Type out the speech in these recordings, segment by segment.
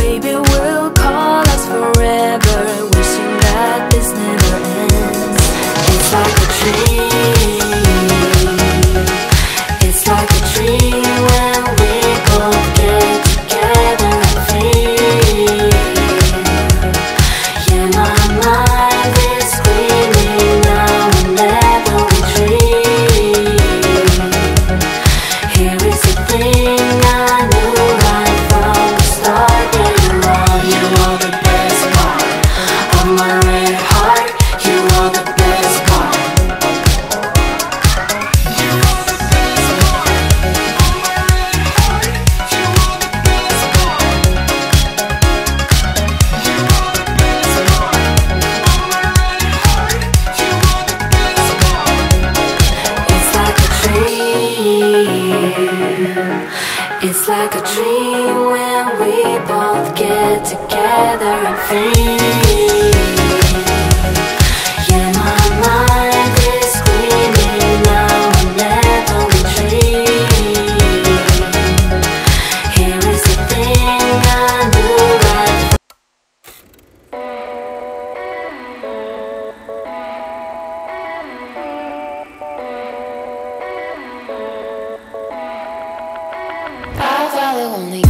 Baby, we'll call us forever, wishing that this never ends. It's like a dream. It's like a dream when we both get together and feel. Yeah, my mind is screaming now whenever we dream. Here is the thing I knew right from the start. Yeah, you are the best part of my red heart. You are the best part. You are the best part of my red heart. You are the best part. You are the best part of my red heart. You are the best part. It's like a dream. It's like a dream when we both get together and feel. Yeah, my mind is screaming now whenever we dream. Here is the thing I knew right. I follow only.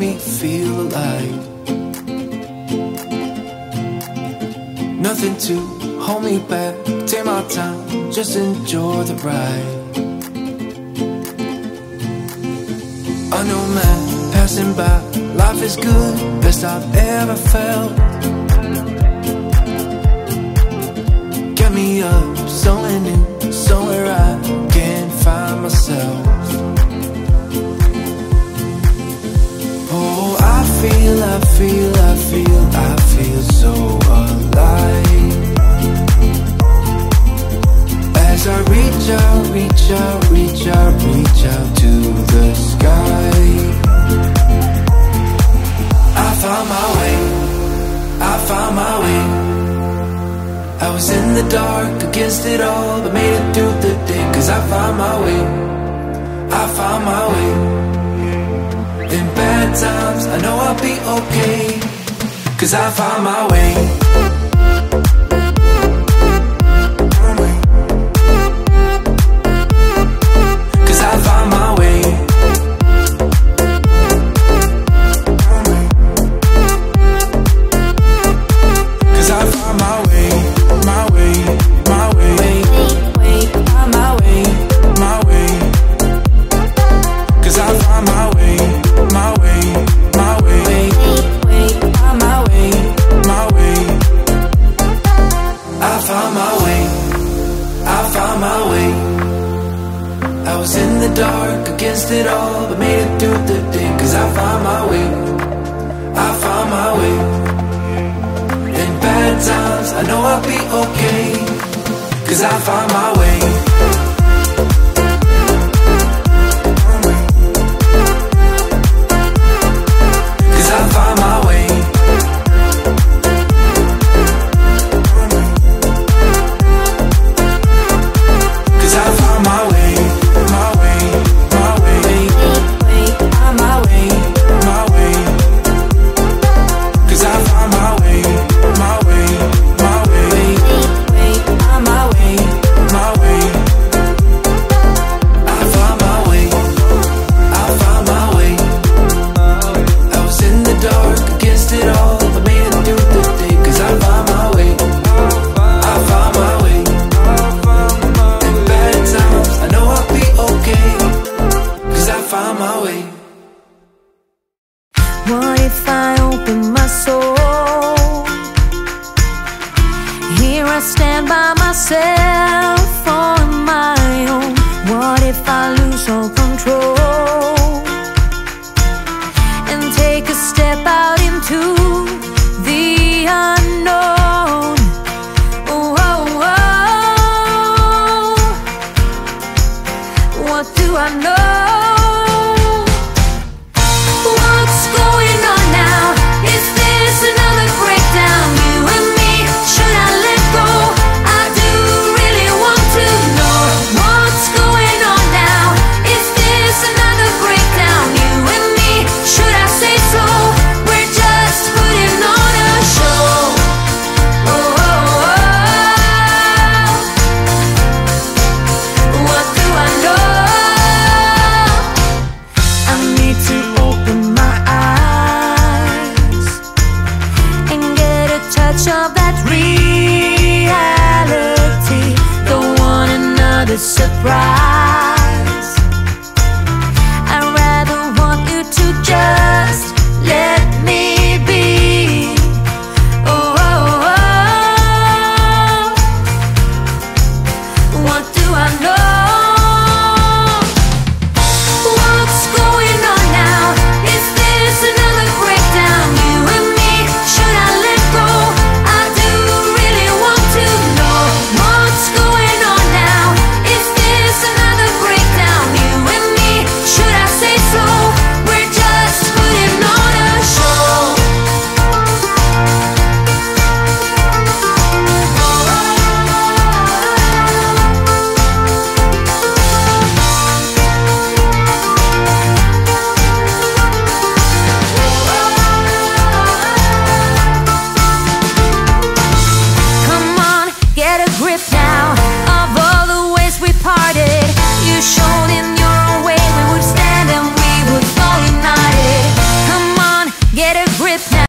me feel alive. Nothing to hold me back, take my time, just enjoy the ride. I know man, passing by, life is good, best I've ever felt. Get me up, somewhere new, somewhere I can find myself. Oh, I feel so alive. As I reach out, reach out, reach out, reach out to the sky. I found my way, I found my way. I was in the dark, against it all, but made it through the day. Cause I found my way, I found my way. In bad times, I know I'll be okay. Cause I found my way. Cause I found my way. Cause I found my way, my way, my way. My way, my way. Cause I found my way, my way, my way. My way, my way. I found my way, I found my way. I was in the dark, against it all, but made it through the day. Cause I found my way, I found my way. In bad times, I know I'll be okay. Cause I found my way. Cause I found my way. Cause I found my way, my way, my way. My way, my way. Cause I found my way, my way, my way. My way, my way. I found my way, I found my way. I was in the dark, against it all, but made it through the day. Cause I found my way, I found my way. In bad times, I know I'll be okay. Cause I found my way. What if I open my soul? Here I stand by myself.